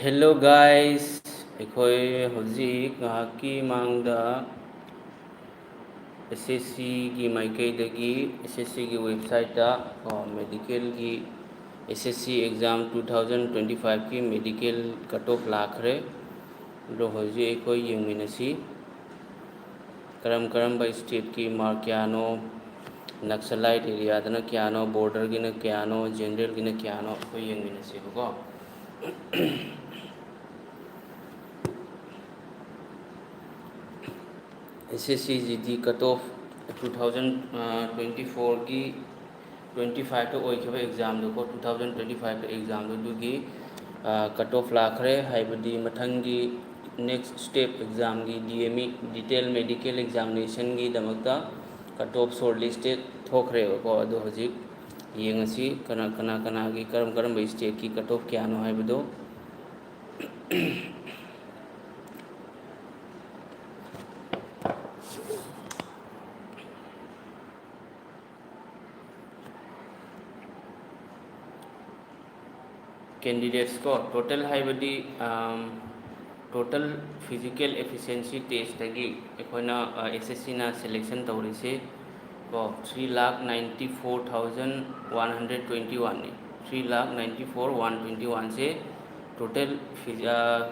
Hello guys अखोई हौजिक ngahaki mangda SSC की माइकैदगी SSC की वेबसाइट मेडिकल की SSC एग्जाम 2025 की मेडिकल कट ऑफ लाखरे दो हौजिक अखोई यंगमिनसी करम स्टेट की मार्क क्यानो नक्सलाइट एरियादना क्यानो बॉर्डर की क्यानो जनरल की क्यानो अखोई यंगमिनसीबको SSC GD कट ऑफ 2024 की 25 तो ओइखबा एग्जाम को 2025 एग्जाम दुगी कट ऑफ लाखरे हाइबदी मथंगी नेक्स्ट स्टेप एग्जाम की DME डिटेल मेडिकल एग्जामिनेशन की दमकता कट ऑफ शॉर्ट लिस्टेड थोखरेबको अदो हजिक येंगसी कना की करम स्टेट की कट ऑफ क्यानो हाइबदो कैंडिडेट्स को टोटल हाइबदी टोटल फिजिकल एफिशिएंसी टेस्ट की अखोना SSC ना सिलेक्शन तौरीसे को 3,94,121 ने 3,94,121 से टोटल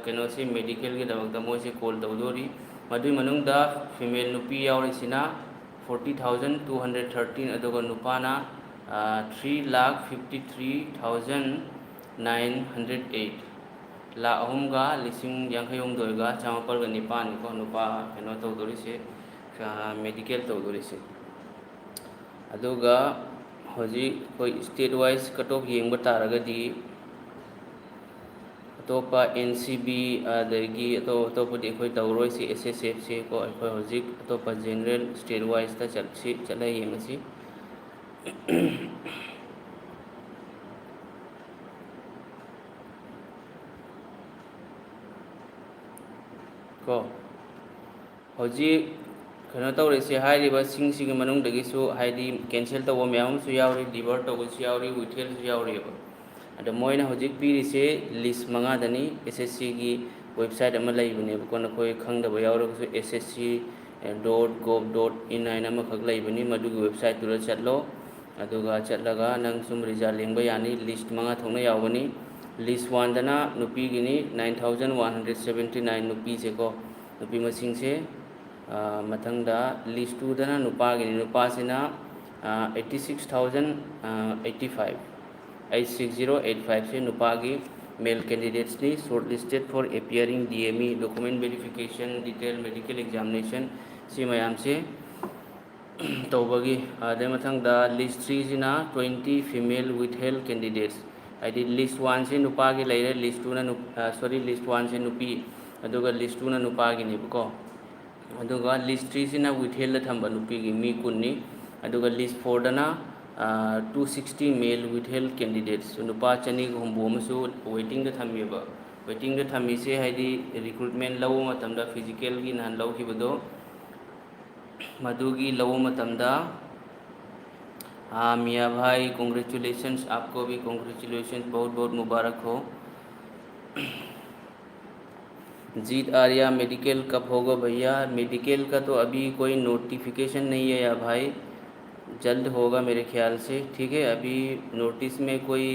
कनो से मेडिकल के दमक मोई से कॉल तौदोरी मदुई मनुंगदा फीमेल नुपी यावरिसिना 40,213 अदुगा नुपाना 3,53,908 लाख अहुमगा लिसिंग यांखयोंदोगा चामपलगा निपानी को नुपा कनो तौदोरिसे मेडिकल तौदोरिसे अदुगा होजी कोई स्टेट वाइज कट ऑफ येंब तारगदी अतोपा NCB अदगी अतोपदी अखोई तौरोइसे SSF से को अखोई होजिक अतोपा जनरल स्टेट वाइज ता चला येंगसी को होजी कनो तौरेसे हाइरिबा सिंगसिगे मनुंगदगिसु हाइदि कैंसिल तौबो म्यामसु यावरि लिवर तौबसु यावरि विथेलसु यावरिबा अदो मोइना होजिक पीरिसे लिस्ट मंगादनी SSC की वेबसाइट अमा लैबनेबको नखोई खंगदबा यावरगसु ssc.gov.in हाइना अमखक लैबनी मदुगी वेबसाइट तुरा चटलो अदुगा चटलगा नंग सुम रिजल्ट लेंबा यानी लिस्ट मंगा थोंना यावनी लिस्ट 1 दना नुपीगिनी 9,179 नुपी से को नुपी मसिंग से मथंगदा लिस्ट 2 दना नुपागिनी नुपासिना 86,085 86085 से नुपागी मेल कैंडिडेट्स ने short listed for appearing DME document verification detail medical examination से मैम से तौबगी आदे मथंगदा लिस्ट 3 सिना 20 फीमेल विथ हेल्थ कैंडिडेट्स आदि लिस्ट 1 से नुपागी लेरे लिस्ट 2 ना सॉरी लिस्ट 1 से नुपी अदुगा लिस्ट 2 ना नुपागी निबको अदुगा लिस्ट 3 सिना विथ हेल्थ थंबा नुपीगी मी कुन्नी अदुगा लिस्ट 4 दना 260 मेल विथ हेल्थ कैंडिडेट्स नुपा चनी हुंबो मसु वेटिंग द थमीबा वेटिंग द थमी से हाइदी रिक्रूटमेंट लव मतमदा फिजिकल की नहन लौखिबदो मधुगी लव मतमदा मियाँ भाई कॉन्ग्रेचुलेशंस आपको भी कॉन्ग्रेचुलेशंस बहुत बहुत मुबारक हो जीत आर्या मेडिकल कब होगा भैया मेडिकल का तो अभी कोई नोटिफिकेशन नहीं है या भाई जल्द होगा मेरे ख्याल से ठीक है अभी नोटिस में कोई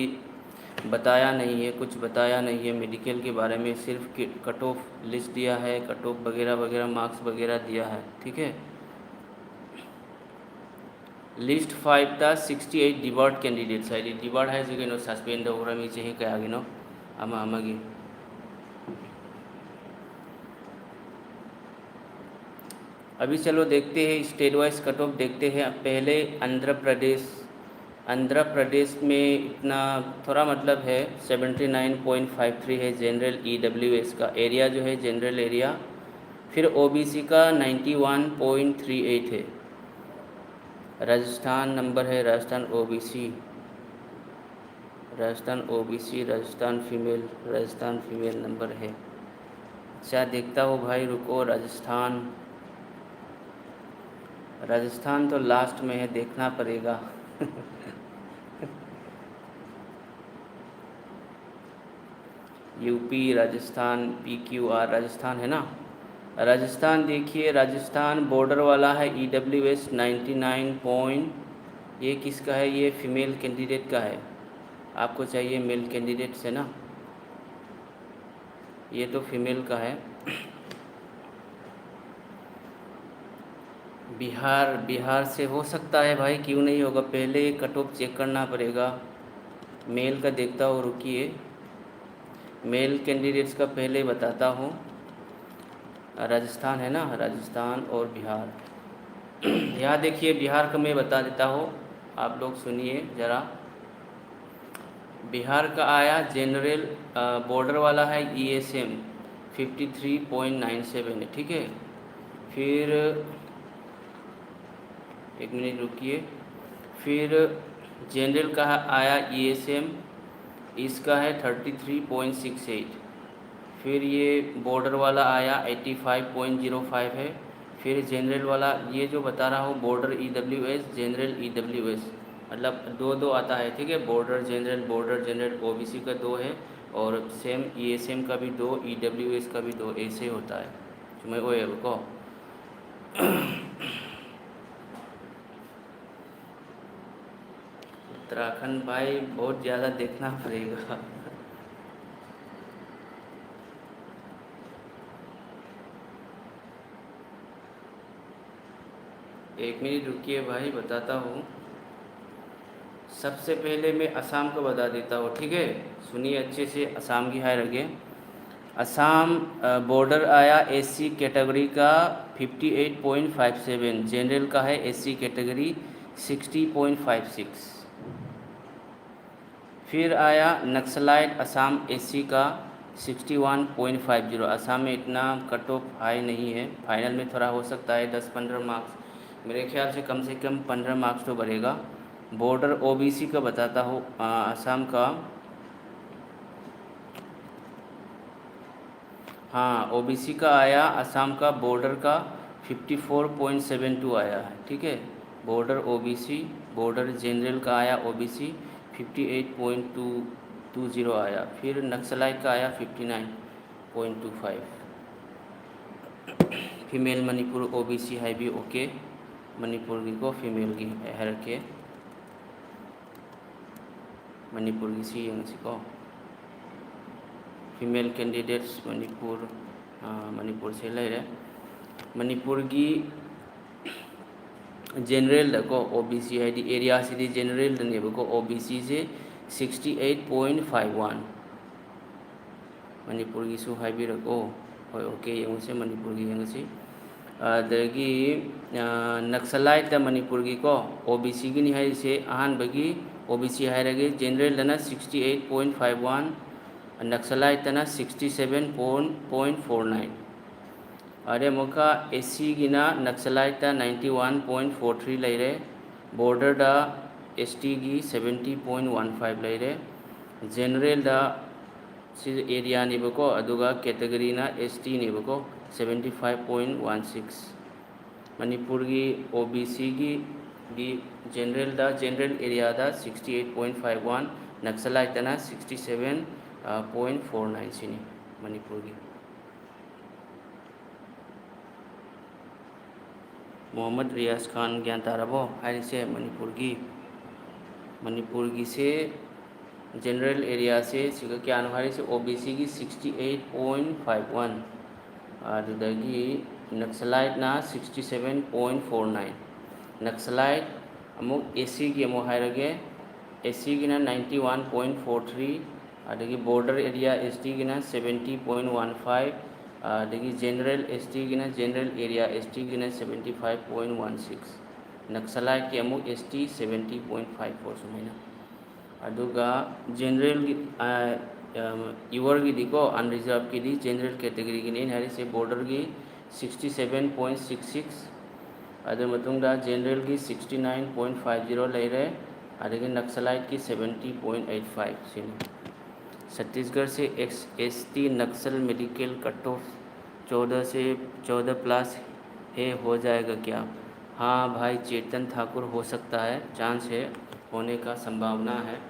बताया नहीं है कुछ बताया नहीं है मेडिकल के बारे में सिर्फ कट ऑफ लिस्ट दिया है कट ऑफ वगैरह वगैरह मार्क्स वगैरह दिया है ठीक है लिस्ट 5 था 68 डिवर्ट कैंडिडेट्स है डिवर्ट है जो नो सस्पेंड होगा मी चाहिए क्या गिनो अमा अमगी अभी चलो देखते हैं स्टेट वाइज कट ऑफ देखते हैं पहले आंध्र प्रदेश में इतना थोड़ा मतलब है 79.53 है जनरल EWS का एरिया जो है जनरल एरिया फिर OBC का 91.38 है राजस्थान नंबर है Rajasthan OBC Rajasthan female number है अच्छा देखता हूँ भाई रुको राजस्थान तो लास्ट में है देखना पड़ेगा यूपी, राजस्थान, PQR राजस्थान है ना। राजस्थान देखिए, राजस्थान बॉर्डर वाला है EWS 99 पॉइंट, ये किसका है, ये फीमेल कैंडिडेट का है। आपको चाहिए मेल कैंडिडेट से ना, ये तो फीमेल का है। बिहार से हो सकता है भाई, क्यों नहीं होगा, पहले कट ऑफ चेक करना पड़ेगा। मेल का देखता हूँ, रुकिए, मेल कैंडिडेट्स का पहले बताता हूँ। राजस्थान है ना, राजस्थान और बिहार। यहाँ देखिए, बिहार का मैं बता देता हूँ, आप लोग सुनिए ज़रा। बिहार का आया जनरल बॉर्डर वाला है ESM 53.97 है, ठीक है। फिर एक मिनट रुकिए, फिर जनरल का आया ESM, इसका है 33.68। फिर ये बॉर्डर वाला आया 85.05 है। फिर जनरल वाला, ये जो बता रहा हूँ बॉर्डर EWS, जनरल EWS, मतलब दो दो आता है, ठीक है। बॉर्डर जनरल OBC का 2 है, और सेम ESM का भी 2, EWS का भी 2, ऐसे होता है। मैं वो रुको, उत्तराखंड भाई बहुत ज़्यादा देखना पड़ेगा। एक मिनट रुकिए भाई, बताता हूँ। सबसे पहले मैं असम को बता देता हूँ, ठीक है। सुनिए अच्छे से, असम की हायर रगे। असम बॉर्डर आया SC कैटेगरी का 58.57, जनरल का है SC कैटेगरी 60.56। फिर आया नक्सलाइट असम SC का 61.50। असम में इतना कट ऑफ हाई नहीं है, फाइनल में थोड़ा हो सकता है 10-15 मार्क्स, मेरे ख्याल से कम 15 मार्क्स तो बढ़ेगा। बॉर्डर OBC का बताता हूँ, असम का, हाँ OBC का आया असम का बॉर्डर का 54.72 आया है, ठीक है। बॉर्डर OBC, बॉर्डर जनरल का आया OBC 58.220 आया। फिर नक्सलाइट का आया 59.25। फीमेल मणिपुर OBC है भी ओके, मणिपुर की को फीमेल की है रखे, मणिपुर की सी को फीमेल कैंडिडेट्स मणिपुर, मणिपुर से ले रहे, मणिपुर की जनरल को OBC है एरिया से जनरल ने को OBC से 68.51 मणिपुर की सु हाइबी रखो, होय ओके यंग से मणिपुर की यंग से अदगी नक्सलाइट मणिपुर की को OBC की निहाई से अहान बगी OBC है रगे, जनरल दना 68.51, नक्सलाइट तना 67.49। अरे मुखा SC गिना नक्सलाइट 91.43 लेरे, बॉर्डर दा ST की 70.15 लेरे, जनरल दा एरिया नेबको अदुगा कैटेगरी ना ST नेबको 75.16। मणिपुर की OBC की जनरल दा जनरल एरिया दा 68.51, नक्सलाइट तना 67.49 सिनी मणिपुर की। मोहम्मद रियाज खान ज्ञान तारबो है से मणिपुर की से जनरल एरिया से क्या अनुहारी से OBC की 68.51, अदगी नक्सलाइट ना 67.49। नक्सलाइट अमुक SC की अमुक है रगे, SC की ना 91.43, अदगी बॉर्डर एरिया ST की ना 70.15, अदगी जनरल ST की ना जनरल एरिया ST की ना 75.16। नक्सलाइट की अमुक ST 70.54 सुमेना, अदुगा जनरल यूवर की दिको अनरिजर्व की दी जनरल कैटेगरी की नहीं हरी से बॉर्डर की 67.66, अदर मतुंगा जनरल की 69.50 ले रहे, अदगी नक्सलाइट की 70.85 सिन। छत्तीसगढ़ से ST Naxal medical cut of 14 से 14+ है, हो जाएगा क्या? हाँ भाई चेतन ठाकुर, हो सकता है, चांस है, होने का संभावना है।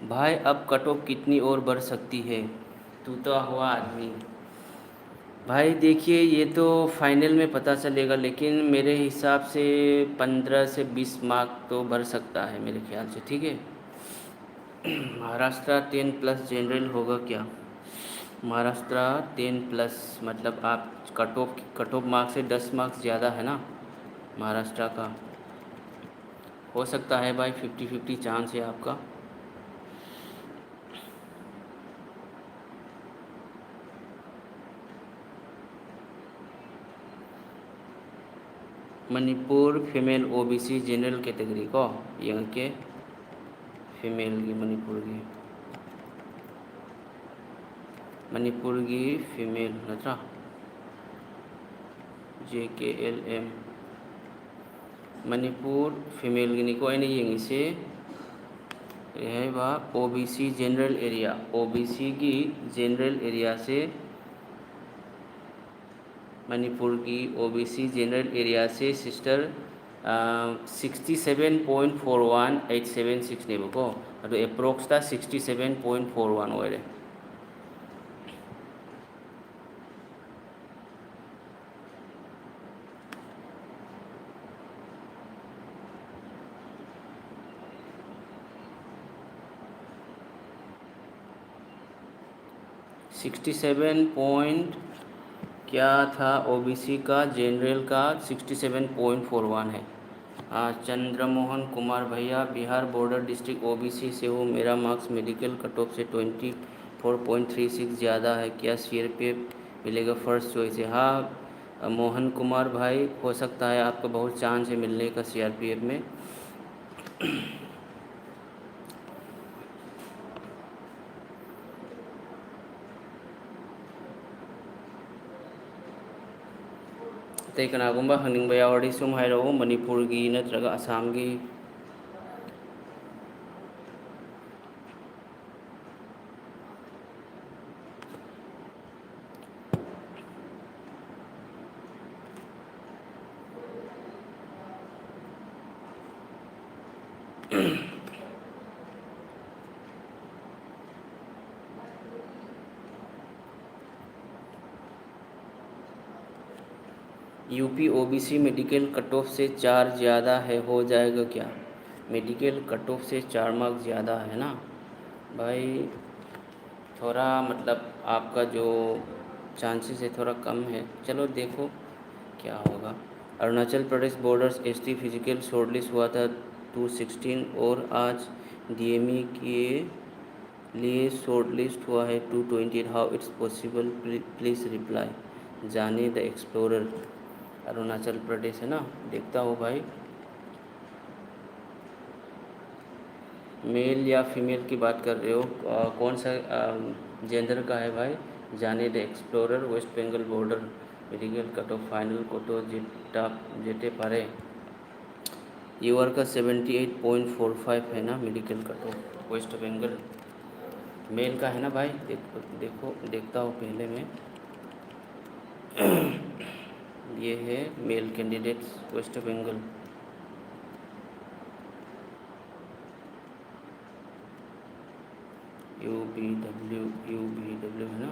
भाई अब कट ऑफ कितनी और बढ़ सकती है? तू तो हुआ आदमी। भाई देखिए, ये तो फाइनल में पता चलेगा, लेकिन मेरे हिसाब से 15 से 20 मार्क तो बढ़ सकता है मेरे ख्याल से, ठीक है। महाराष्ट्र 10+ जनरल होगा क्या? महाराष्ट्र 10+, मतलब आप कट ऑफ मार्क्स से 10 मार्क्स ज़्यादा है ना महाराष्ट्र का। हो सकता है भाई, 50-50 चांस है आपका। Manipur female OBC general category को यहाँ के फीमेल की मणिपुर की फीमेल नत्रा JKLM मणिपुर फीमेल गिनिको आइना येंगिसे यह बा ओबीसी जनरल एरिया, ओबीसी की जनरल एरिया से मणिपुर की ओबीसी जनरल एरिया से सिस्टर 67.41876 नेबको अदो एप्रोक्स ता 67.41 ओरे। 67 पॉइंट क्या था ओबीसी का, जनरल का 67.41 है। चंद्रमोहन कुमार भैया, बिहार बॉर्डर डिस्ट्रिक्ट ओबीसी से हूँ। मेरा मार्क्स मेडिकल कट ऑफ से 24.36 ज़्यादा है, क्या सीआरपीएफ मिलेगा? फर्स्ट चॉइस है। हाँ मोहन कुमार भाई, हो सकता है, आपका बहुत चांस है मिलने का सीआरपीएफ में। अतई कनागुम्बा हंगनिंबा यावरदि सुम हाइरओ मणिपुर की नत्रगा असम की। UP OBC medical cut off से 4 ज़्यादा है, हो जाएगा क्या? मेडिकल कट ऑफ से 4 मार्क्स ज़्यादा है ना भाई, थोड़ा मतलब आपका जो चांसेस है थोड़ा कम है। चलो देखो क्या होगा। Arunachal Pradesh borders ST physical shortlist हुआ था 216 और आज डीएमई के लिए शॉर्टलिस्ट हुआ है 228। How it's possible, please reply. जाने द एक्सप्लोरर। अरुणाचल प्रदेश है ना, देखता हूँ भाई। मेल या फीमेल की बात कर रहे हो? कौन सा जेंडर का है भाई? जाने the explorer, west Bengal border medical cut off final कोटो जेटा जेटे पारे यूआर का 78.45 है ना medical cut off west Bengal. Male का है ना भाई? देखो देखता हूँ पहले मैं। ये है male candidates west Bengal. U B W है ना।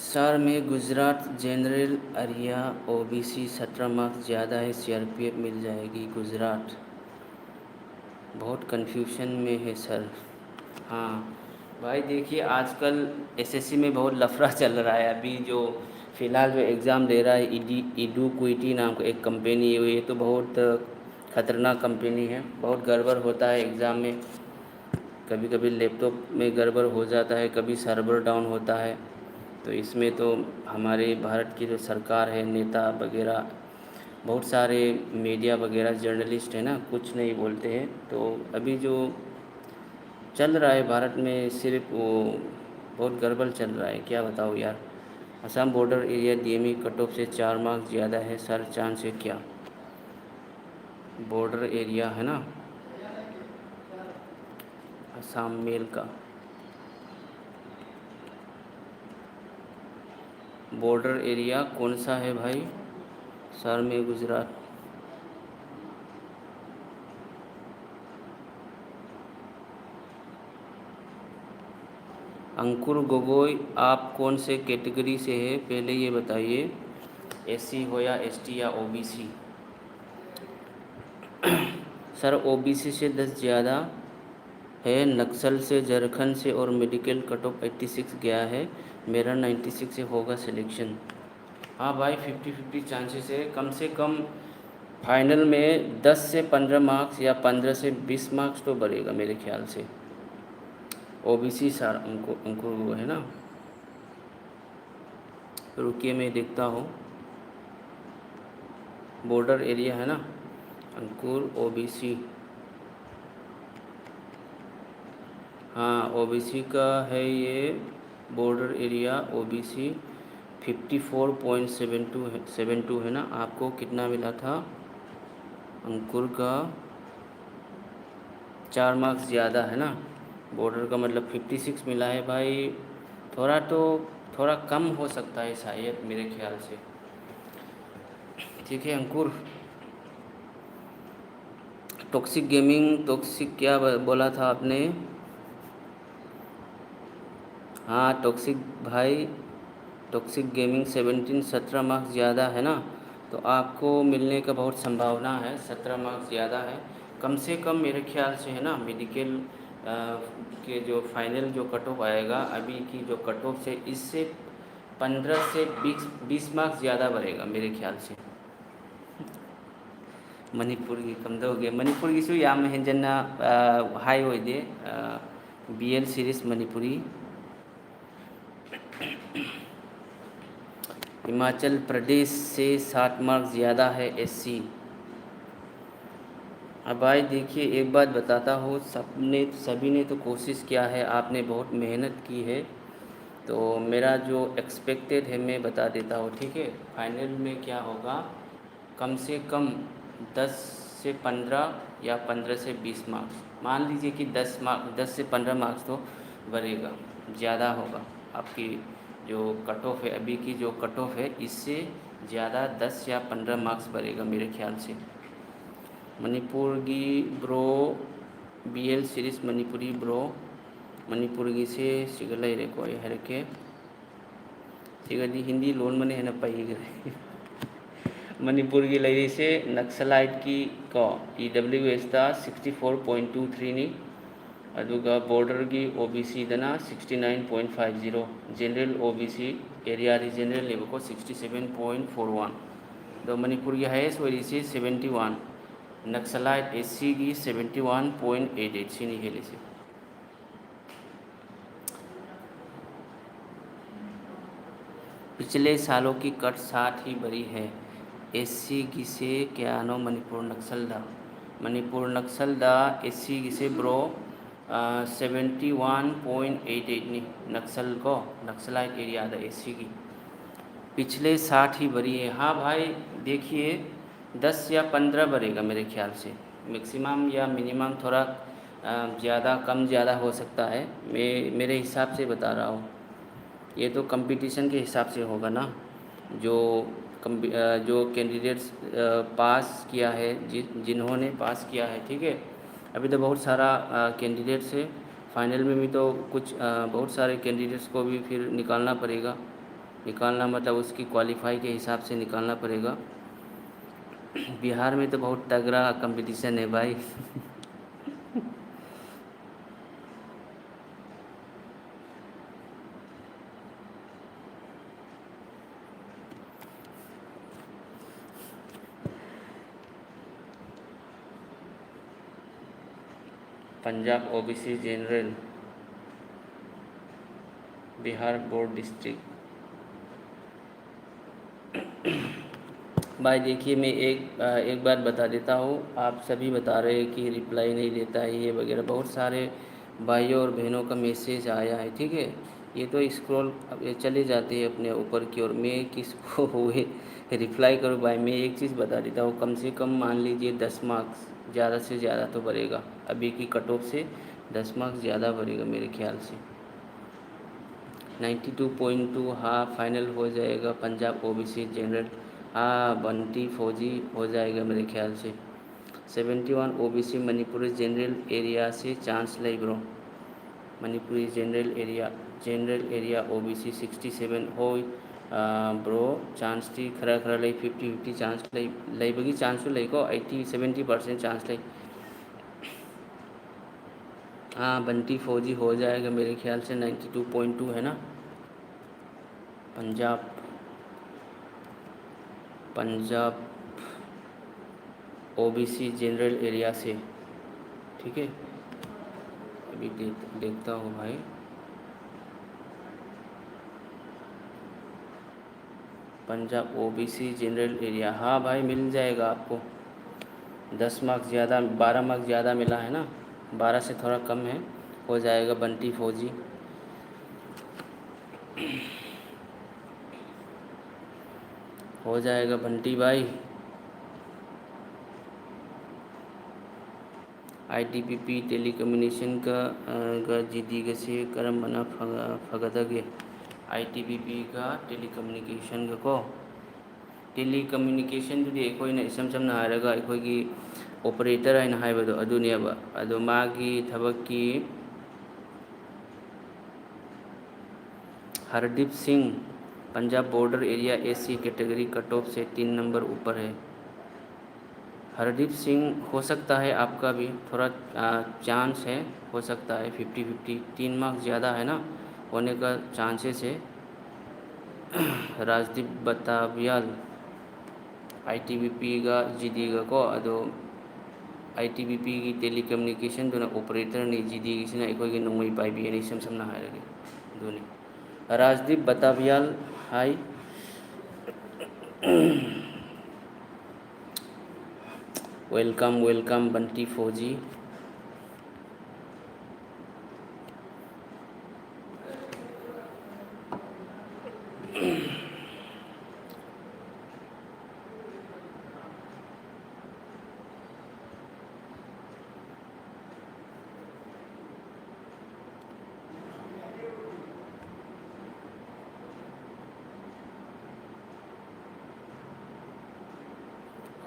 सर में Gujarat general area OBC 17 marks ज़्यादा है, सीआरपीएफ मिल जाएगी गुजरात। बहुत कन्फ्यूजन में है सर। हाँ भाई देखिए, आजकल एसएससी में बहुत लफड़ा चल रहा है। अभी जो फ़िलहाल जो एग्ज़ाम दे रहा है ईडू क्विटी नाम का एक कंपनी है, ये तो बहुत ख़तरनाक कंपनी है। बहुत गड़बड़ होता है एग्ज़ाम में, कभी कभी लैपटॉप में गड़बड़ हो जाता है, कभी सर्वर डाउन होता है। तो इसमें तो हमारे भारत की जो सरकार है, नेता वगैरह, बहुत सारे मीडिया वगैरह जर्नलिस्ट हैं ना, कुछ नहीं बोलते हैं। तो अभी जो चल रहा है भारत में, सिर्फ वो बहुत गड़बड़ चल रहा है, क्या बताओ यार। Assam border area DME cut off से 4 मार्क्स ज़्यादा है सर, चांस है क्या? बॉर्डर एरिया है ना असम मेल का। बॉर्डर एरिया कौन सा है भाई? सर में गुजरात। अंकुर गोगोई, आप कौन से कैटेगरी से है पहले ये बताइए, एससी हो या एसटी या ओबीसी? सर ओबीसी से 10 ज़्यादा है, नक्सल से, झारखंड से और मेडिकल कट ऑफ 86 गया है, मेरा 96 से होगा सिलेक्शन। हाँ भाई 50-50 चांसेस है, कम से कम फाइनल में 10 से 15 मार्क्स या 15 से 20 मार्क्स तो बढ़ेगा मेरे ख्याल से। ओबीसी सर अंकुर वो है ना, रुकिए मैं देखता हूँ, बॉर्डर एरिया है ना अंकुर, ओबीसी, हाँ ओबीसी का है ये बॉर्डर एरिया, ओबीसी 54.72 है ना। आपको कितना मिला था अंकुर का? 4 मार्क्स ज़्यादा है ना, बॉर्डर का मतलब 56 मिला है भाई, थोड़ा कम हो सकता है शायद मेरे ख्याल से। ठीक है अंकुर। टॉक्सिक गेमिंग, टॉक्सिक क्या बोला था आपने? हाँ टॉक्सिक भाई, टॉक्सिक गेमिंग 17 मार्क्स ज़्यादा है ना, तो आपको मिलने का बहुत संभावना है, 17 मार्क्स ज़्यादा है, कम से कम मेरे ख्याल से है ना। मेडिकल के जो फाइनल जो कट ऑफ आएगा अभी की जो कट ऑफ से, इससे 15 से 20 मार्क्स ज़्यादा बढ़ेगा मेरे ख्याल से। मणिपुर की कमदौगे, मणिपुर की याम हेंजना हाई होइदे, बीएल सीरीज मणिपुरी। हिमाचल प्रदेश से 60 मार्क्स ज़्यादा है एससी। अब भाई देखिए एक बात बताता हूँ, सभी ने तो कोशिश किया है, आपने बहुत मेहनत की है, तो मेरा जो एक्सपेक्टेड है मैं बता देता हूँ, ठीक है। फाइनल में क्या होगा, कम से कम 10 से 15 या 15 से 20 मार्क्स, मान लीजिए कि 10 से 15 मार्क्स तो बढ़ेगा, ज़्यादा होगा आपकी जो कट ऑफ है, अभी की जो कट ऑफ है इससे ज़्यादा 10 या 15 मार्क्स बढ़ेगा मेरे ख्याल से। मणिपुर की bro BL series Manipuri bro, Manipur की से सिगल को हरके सिगदी हिंदी लोन मने है पाई मणिपुर की लई से नक्सलाइट की को EWS 64.23 नी, अदुगा बॉर्डर की OBC दना 69.50, general OBC area regional level को 67.41, तो मणिपुर की हाईएस्ट हो रही से 71, नक्सलाइट SC की 71.88 से नहीं हेली से। पिछले सालों की कट 60 ही बड़ी है, SC गिसे क्या नो मणिपुर नक्सल दा, मणिपुर नक्सल दा SC गिसे ब्रो 71.88 नी नक्सल को, नक्सलाइट एरिया दा SC की पिछले 60 ही बड़ी है। हाँ भाई देखिए 10 या 15 बढ़ेगा मेरे ख्याल से, मैक्सिमम या मिनिमम थोड़ा ज़्यादा कम ज़्यादा हो सकता है, मैं मेरे हिसाब से बता रहा हूँ, ये तो कंपटीशन के हिसाब से होगा ना, जो जो कैंडिडेट्स पास किया है, जिन्होंने पास किया है, ठीक है। अभी तो बहुत सारा कैंडिडेट्स है, फाइनल में भी तो कुछ बहुत सारे कैंडिडेट्स को भी फिर निकालना पड़ेगा, निकालना मतलब उसकी क्वालिफाई के हिसाब से निकालना पड़ेगा। बिहार में तो बहुत तगड़ा कंपटीशन है भाई Punjab OBC general, Bihar board district. भाई देखिए मैं एक बात बता देता हूँ, आप सभी बता रहे हैं कि रिप्लाई नहीं देता है ये वगैरह, बहुत सारे भाइयों और बहनों का मैसेज आया है, ठीक है। ये तो स्क्रॉल चले जाते हैं अपने ऊपर की ओर, मैं किसको हुए रिप्लाई करूँ भाई। मैं एक चीज़ बता देता हूँ, कम से कम मान लीजिए 10 मार्क्स ज़्यादा से ज़्यादा तो बढ़ेगा, अभी की कट ऑफ से 10 मार्क्स ज़्यादा बढ़ेगा मेरे ख्याल से। 92.2 हाँ फाइनल हो जाएगा पंजाब OBC जनरल, हाँ बंटी फौजी हो जाएगा मेरे ख्याल से। 71 OBC मणिपुरी जनरल एरिया से चांस ले bro, Manipuri general area general area OBC 67 हो ब्रो चांस थी खरा खरा ले 50-50 चांस ले बगी चांस तो को 80-70% चांस ले। हाँ बंटी फौजी हो जाएगा मेरे ख्याल से 92.2 है ना। Punjab Punjab OBC general area से, ठीक है। अभी देखता हूँ भाई। पंजाब OBC जनरल एरिया, हाँ भाई मिल जाएगा आपको। 10 मार्क्स ज़्यादा, 12 मार्क्स ज़्यादा मिला है ना, 12 से थोड़ा कम है, हो जाएगा बंटी फौजी। हो जाएगा बंटी भाई। ITBP टेलीकम्युनिकेशन का जीडीगसे करम्बना फगदगे। ITBP का टेलीकम्युनिकेशन को टेलीकम्युनिकेशन दुदी अखोइना इसम समना हारगा अखोइगी ऑपरेटर है हाइबदो अदुनेबा अदो मागी थबकी Hardeep Singh Punjab border area SC category cut off से 3 नंबर ऊपर है। हरदीप सिंह हो सकता है आपका भी थोड़ा चांस है, हो सकता है 50-50, 3 मार्क्स ज़्यादा है ना, होने का चांसेस है। राजदीप बताबियाल ITBP का GD को अदो ITBP की टेलीकम्युनिकेशन दुना ऑपरेटर ने GD की अखोइगी नोंगमई पाइबी ने सम समना हायरगे दुनी राजदीप बताबियाल हाई। Welcome welcome Bunty Fauji.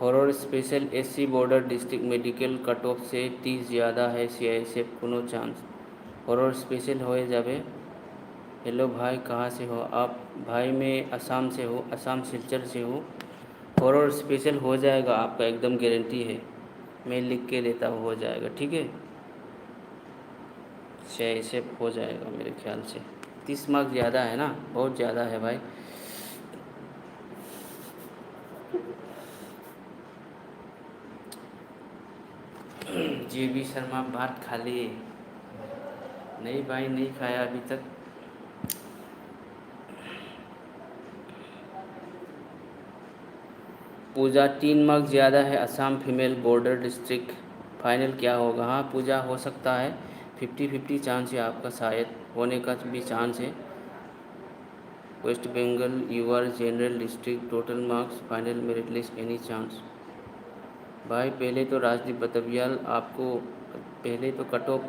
Horror special SC border district medical cut off से 30 ज़्यादा है, CISF कोनो चांस हॉरर स्पेशल हो जावे। हेलो भाई कहाँ से हो आप? भाई मैं असम से हूँ, असम सिलचर से हूँ। हॉरर स्पेशल हो जाएगा आपका, एकदम गारंटी है, मैं लिख के देता हूँ, हो जाएगा ठीक है। CISF हो जाएगा मेरे ख्याल से। 30 मार्क्स ज़्यादा है ना, बहुत ज़्यादा है भाई। JB शर्मा भात खा लिए? नहीं भाई नहीं खाया अभी तक। पूजा 3 मार्क्स ज़्यादा है, Assam female border district final क्या होगा? हाँ पूजा हो सकता है, 50-50 चांस है आपका, शायद होने का भी चांस है। West Bengal UR general district total marks final merit list any chance? भाई पहले तो राजदीप बतबियाल आपको पहले तो कट ऑफ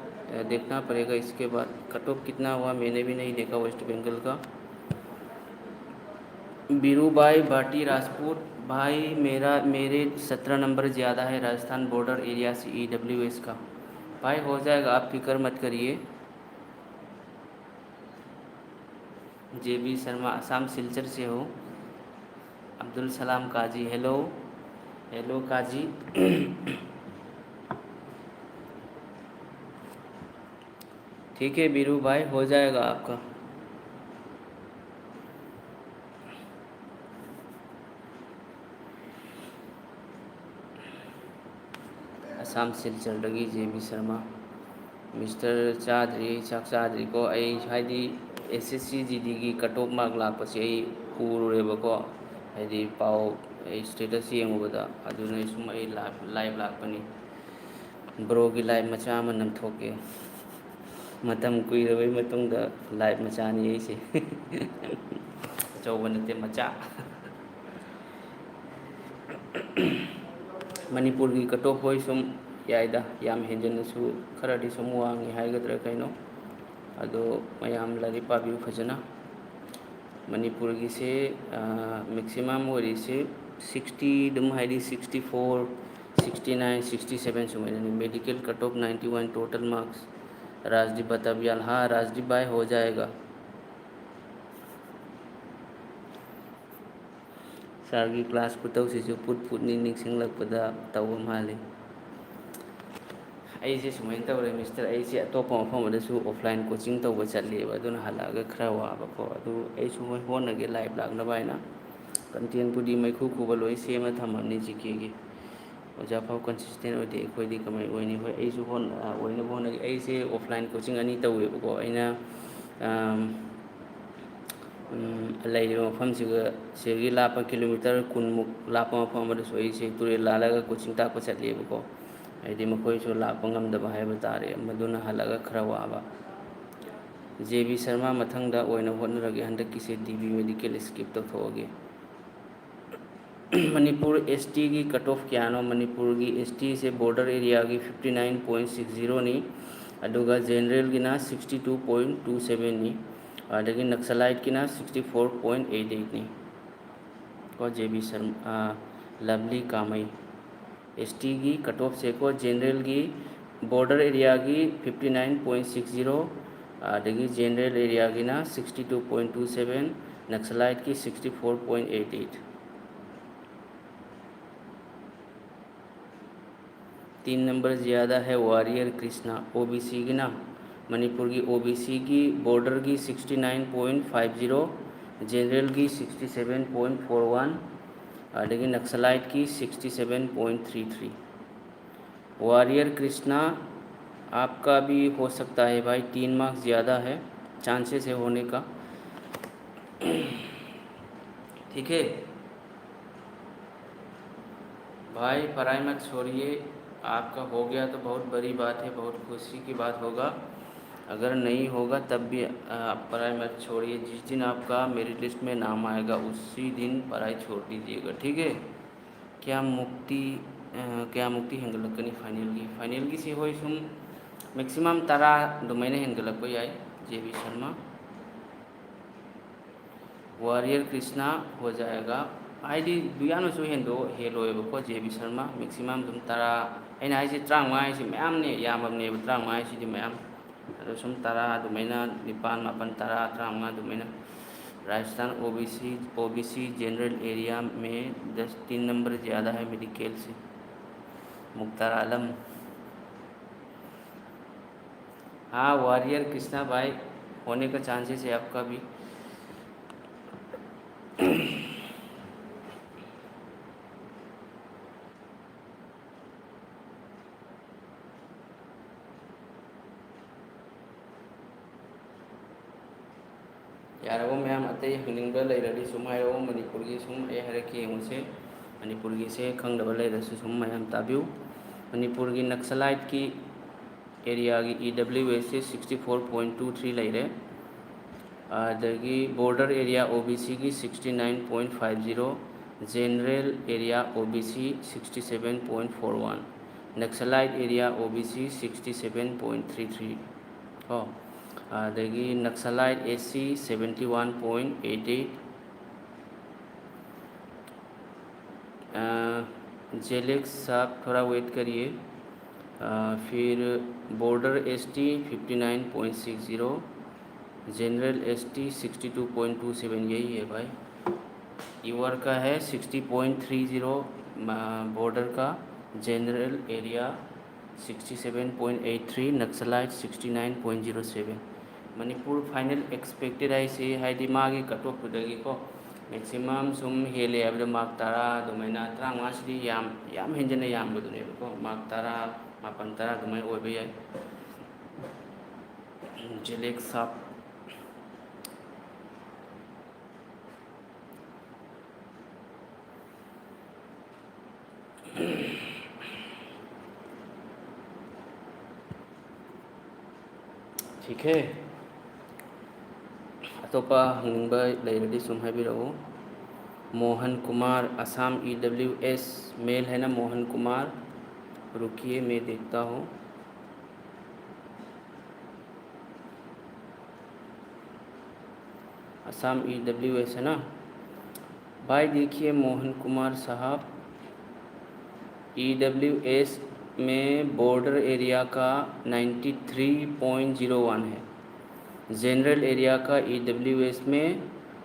देखना पड़ेगा, इसके बाद कट ऑफ कितना हुआ मैंने भी नहीं देखा वेस्ट बंगाल का। बीरू भाई भाटी राजपूत भाई मेरे 17 नंबर ज़्यादा है राजस्थान बॉर्डर एरिया से EWS का। भाई हो जाएगा, आप फिक्र मत करिए। JB शर्मा असम सिलचर से हो। अब्दुल सलाम काजी हेलो हेलो काजी। ठीक है बीरू भाई हो जाएगा आपका। असम सिलचर लगी JB शर्मा मिस्टर चादरी चाक चादरी को हाइदी SSC GD की कट ऑफ मार्क लापसे उरेबको हाइदी पाओ स्टेटस येंगुबदा अदुना सुम लाइव लापनी ब्रो की लाइव मचा अमा नमथोके मतम कुइरबई मतुंगदा लाइव मचानी यैसे अचौबा नते मचा। मणिपुर की कट ऑफ होई सुम याइदा याम हेंजनसु खरादी सुम वांगी हाइगद्रा कइनो अदो मयाम लाइरिक पाबियु फजना। मणिपुर की से मैक्सिमम होरी से 60 दम हाइदी 64 69 67 सुमेन medical cut off 91 total marks. Rajdeep Batabyal हाँ राजदीप भाई हो जाएगा, ꯁꯥꯔꯒꯤ ꯀ꯭ꯂꯥꯁ ꯈꯨꯇꯧꯁꯤꯁꯨ ꯄꯨꯠꯅꯤ ꯅꯤꯡꯁꯤꯡꯂꯛꯄꯗ ꯇꯧꯕ ꯃꯥꯜꯂꯤ. ꯑꯩꯁꯦ ꯁꯨꯃꯥꯏꯅ ꯇꯧꯔꯦ ꯃꯤꯁꯇꯔ, ꯑꯩꯁꯦ ꯑꯇꯣꯞꯄ ꯃꯐꯝ ꯑꯃꯗꯁꯨ ꯑꯣꯐꯂꯥꯏꯟ ꯀꯣꯆꯤꯡ ꯇꯧꯕ ꯆꯠꯂꯦꯕ, ꯑꯗꯨꯅ ꯍꯜꯂꯛꯑꯒ ꯈꯔ ꯋꯥꯕꯀꯣ. ꯑꯗꯨ ꯑꯩꯁꯨ ꯍꯣꯠꯅꯒꯦ ꯂꯥꯏꯚ ꯂꯥꯛꯅꯕ ꯍꯥꯏꯅ ꯀꯟꯇꯦꯟꯄꯨꯗꯤ ꯃꯩꯈꯨ ꯈꯨꯕ ꯂꯣꯏ ꯁꯦꯝꯃ ꯊꯝꯃꯕꯅꯤ ꯖꯤꯀꯦꯒꯤ. ꯑꯣꯖꯥ ꯐꯥꯎ ꯀꯟꯁꯤꯁꯇꯦꯟ ꯑꯣꯏꯗꯦ, ꯑꯩꯈꯣꯏꯗꯤ ꯀꯃꯥꯏꯅ ꯑꯣꯏꯅꯤ? ꯍꯣꯏ, ꯑꯩꯁꯨ ꯑꯣꯏꯅꯕ ꯍꯣꯠꯅꯒꯦ. ꯑꯩꯁꯦ ꯑꯣꯐꯂꯥꯏꯟ ꯀꯣꯆꯤꯡ ꯑꯅꯤ ꯇꯧꯋꯦꯕꯀꯣ. ꯑꯩꯅ ꯂꯩꯔꯤꯕ ꯃꯐꯝꯁꯤꯒ ꯁꯤꯒꯤ ꯂꯥꯞꯄ ꯀꯤꯂꯣꯃꯤꯇꯔ 10ꯃꯨꯛ ꯂꯥꯞꯄ ꯃꯐꯝ ꯑꯃꯗꯁꯨ ꯑꯩꯁꯦ ꯇꯨꯔꯦꯜ ꯂꯥꯜꯂꯒ ꯀꯣꯆꯤꯡ ꯇꯥꯛꯄ ꯆꯠꯂꯦꯕꯀꯣ. ꯍꯥꯏꯗꯤ ꯃꯈꯣꯏꯁꯨ ꯂꯥꯛꯄ ꯉꯝꯗꯕ ꯍꯥꯏꯕ ꯇꯥꯔꯦ, ꯃꯗꯨꯅ ꯍꯜꯂꯒ ꯈꯔ ꯋꯥꯕ. JB ꯁꯔꯃ ꯃꯊꯪꯗ ꯑꯣꯏꯅ ꯍꯣꯠꯅꯔꯒꯦ, ꯍꯟꯗꯛꯀꯤꯁꯦ DB ꯃꯦꯗꯤꯀꯦꯜ ꯁ꯭ꯀꯤꯞ ꯇꯧꯊꯣꯛꯑꯒꯦ. ꯃꯅꯤꯄꯨꯔ STꯒꯤ ꯀꯠ ꯑꯣꯐ ꯀꯌꯥꯅꯣ? ꯃꯅꯤꯄꯨꯔꯒꯤ STꯁꯦ ꯕꯣर्डर एरियागी 59.60नी, अदुगा जेनरलगिना 62.27नी, अदगी नक्सलाइटगिना 64.88नी. को JB शर्मा लवली कामई STगी कट ऑफ से को जेनरलगी बॉर्डर एरियागी 59.60, अदगी जेनरल एरियागिना 62.27, नक्सलाइट की 64.88. 3 नंबर ज़्यादा है वॉरियर कृष्णा OBC की ना. मणिपुर की OBC की बॉर्डर की 69.50, जनरल की 67.41, अदगी नक्सलाइट की 67.33. वॉरियर कृष्णा आपका भी हो सकता है भाई, 3 मार्क्स ज़्यादा है, चांसेस है होने का. ठीक है भाई, पढ़ाई मत छोड़िए. आपका हो गया तो बहुत बड़ी बात है, बहुत खुशी की बात होगा. अगर नहीं होगा तब भी आप पढ़ाई मत छोड़िए. जिस दिन आपका मेरिट लिस्ट में नाम आएगा उसी दिन पढ़ाई छोड़ दीजिएगा, ठीक है? क्या मुक्ति हेंगलकनी फाइनल की से होई सुम मैक्सिमम 10 दुमैने हेंगलक याय. JB शर्मा वॉरियर कृष्णा हो जाएगा. हाइडी दुयानसु हेलोएबको JB शर्मा मैक्सिमम दुम 10 अना हाइसे 35 हाइसे मैमने यामबने 35 हाइसे मैम अदो सुम 10 दुमैना 9 मापन 10 35 दुमैना. राजस्थान OBC जनरल एरिया में 3 नंबर ज़्यादा है मेडिकल से. मुख्तार आलम. हाँ वॉरियर कृष्णा भाई, होने का चांसेस है आपका भी. यारबो मैम अतई हंगनिंग लेरदी सुम हाइरो. मणिपुर की सुम ए हरके मुझे मणिपुर की से खंगदब लेरसु सुम मैम ताबिउ. मणिपुर की नक्सलाइट की एरिया की EWS से 64.23 लेरे. अदगी बॉर्डर एरिया OBC की 69.50, general area OBC 67.41, naxalite area OBC 67.33. oh अदगी नक्सलाइट SC 71.88. जेलेक्स साहब थोड़ा वेट करिए. फिर बॉर्डर ST 59.60, जनरल ST 62.27. यही है भाई. ईवर का है 60.30 बॉर्डर का, general area 67.83, naxalite 69.07. Manipur final expected है हाइडी मागी कट ऑफ को मैक्सिमम सुम हेले है मार्क 10 दुमैना 35 सिदी याम हेंजने यामबदुनेबको. मार्क 10 मापन 10 दुमै ओइबे याय. जेलेक साहब ठीक है. अतोपा हंगबा लेरदी सुम हाइबिरओ. मोहन कुमार असम EWS मेल है ना मोहन कुमार? रुकिए मैं देखता हूँ. असम EWS है ना भाई? देखिए मोहन कुमार साहब, EWS में बॉर्डर एरिया का 93.01 है, जनरल एरिया का EWS में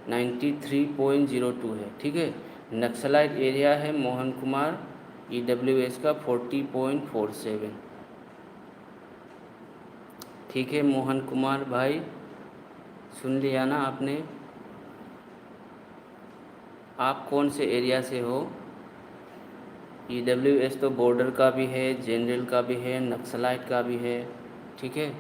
93.02 है. ठीक है, नक्सलाइट एरिया है मोहन कुमार EWS का 40.47। ठीक है मोहन कुमार भाई, सुन लिया ना आपने। आप कौन से एरिया से हो? EWS तो बॉर्डर का भी है, जनरल का भी है, नक्सलाइट का भी है। ठीक है,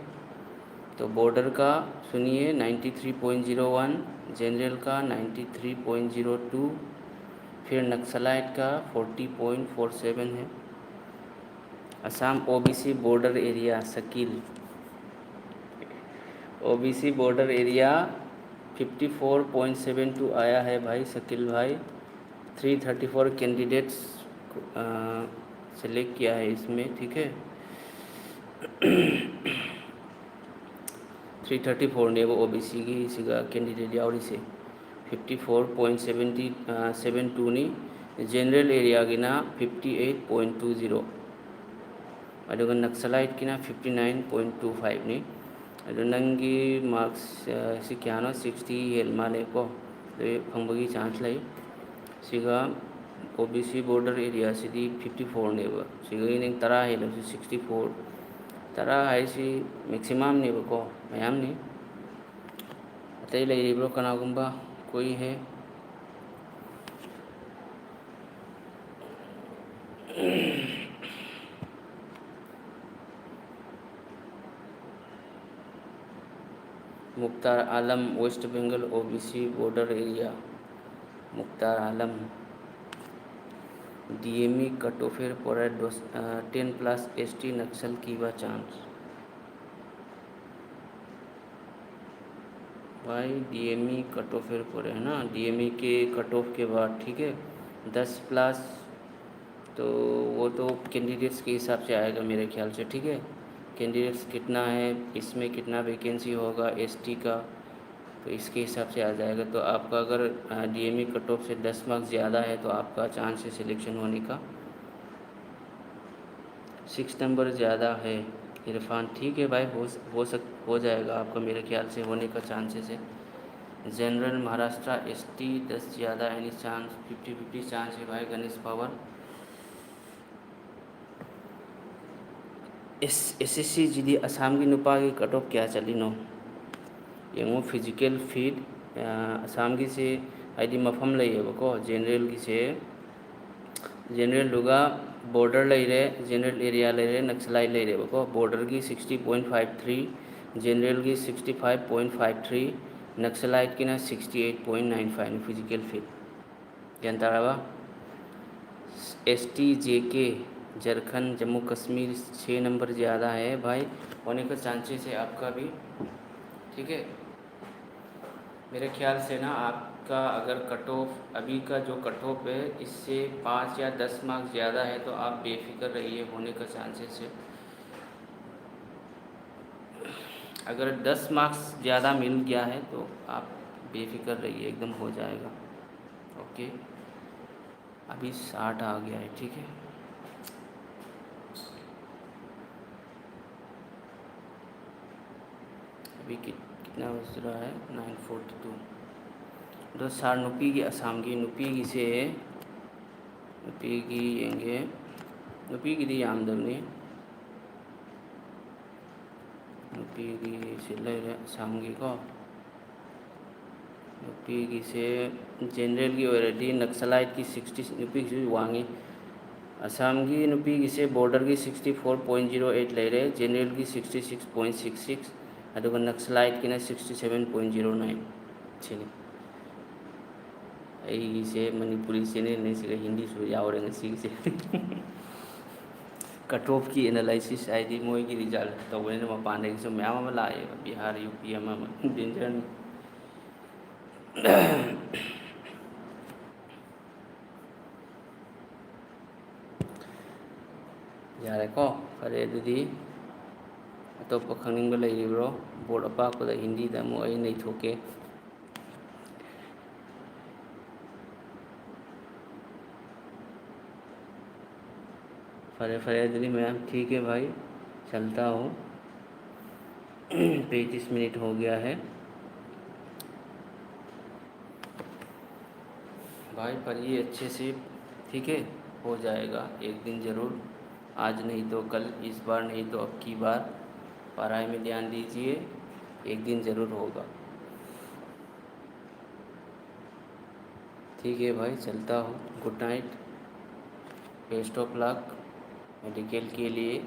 तो बॉर्डर का सुनिए 93.01, जनरल का 93.02, फिर नक्सलाइट का 40.47 है। Assam OBC border area Shakeel, OBC border area 54.72 आया है भाई शकील भाई। 334 कैंडिडेट्स सेलेक्ट किया है इसमें। ठीक है 334 ने वो OBC की सिगा कैंडिडेट यावरी से 54.72 नी जनरल एरिया की ना 58.20 अदुगा नक्सलाइट की ना 59.25 नी अदु नंगी मार्क्स से क्या ना 60 हेल माले को फंबगी चांस लाई सिगा OBC बॉर्डर एरिया से 54 ने वो सिगा इन तरा हेल 64 तरा है सी मैक्सिमम ने वो को मैम ने अतई लेरिब्रो कनागुंबा कोई है? Mukhtar Alam West Bengal OBC border area. Mukhtar Alam DME cut offer पर 10+ ST नक्सल की बा चांस भाई। DME कट ऑफर पर है ना, DME के कट ऑफ के बाद ठीक है 10+, तो वो तो कैंडिडेट्स के हिसाब से आएगा मेरे ख्याल से। ठीक है, कैंडिडेट्स कितना है, इसमें कितना वैकेंसी होगा ST का, तो इसके हिसाब से आ जाएगा। तो आपका अगर DME कट ऑफ से 10 मार्क्स ज़्यादा है तो आपका चांस है सिलेक्शन होने का। 6 नंबर ज़्यादा है इरफान। ठीक है भाई, हो जाएगा आपका मेरे ख्याल से होने का चांसेस है। जनरल महाराष्ट्र ST 10 ज़्यादा एनी चांस 50-50 चांस है भाई। गणेश पवार SSC GD असम की नुपा की कट ऑफ क्या चली नो येंगो फिजिकल फिट असम की से हाइदी मफम लेबको जनरल की से जनरल दुगा बॉर्डर लेरे जनरल एरिया लेरे नक्सलाइट लेरेबको बॉर्डर की 60.53, जनरल की 65.53, नक्सलाइट की ना 68.95 फिजिकल फिट ज्ञान ताराबा। ST JK Jharkhand Jammu Kashmir 6 number ज़्यादा है भाई, होने का चांसेस है आपका भी। ठीक है, मेरे ख्याल से ना आपका अगर कट ऑफ अभी का जो कट ऑफ है इससे 5 या 10 मार्क्स ज़्यादा है तो आप बेफिक्र रहिए, होने का चांसेस है। अगर 10 मार्क्स ज़्यादा मिल गया है तो आप बेफिक्र रहिए, एकदम हो जाएगा। ओके, अभी 60 आ गया है। ठीक है, अभी कितना बज रहा है 9:42। तो सार नुपी की असम की नुपी की से नुपी की येंगे नुपी की दी यामदबनी नुपी की से लेरे असम की को नुपी की से जनरल की ऑलरेडी नक्सलाइट की 60 नुपी की वांगी असम की नुपी की से बॉर्डर की 64.08 ले रहे, जनरल की 66.66 अदुगा नक्सलाइट की ना 67.09 छेनी से मणिपुरी चैनल ने से हिंदी सु यावरे से कट ऑफ की एनालिसिस आईडी मोई की रिजल्ट तौबने मपान से मैम लाए बिहार UP डेंजर यारेको फरे अदुदी अतोप खंगनिंग लेरिब्रो बोर्ड अपाकदा हिंदी दा मो आई नहीं थोके। फरे फरे अदुदी मैम ठीक है भाई, चलता हूँ 35 मिनट हो गया है। भाई पढ़िए अच्छे से, ठीक है, हो जाएगा एक दिन ज़रूर। आज नहीं तो कल, इस बार नहीं तो अब की बार पढ़ाई में ध्यान दीजिए, एक दिन ज़रूर होगा। ठीक है भाई, चलता हूँ। Good night, best of luck medical के लिए।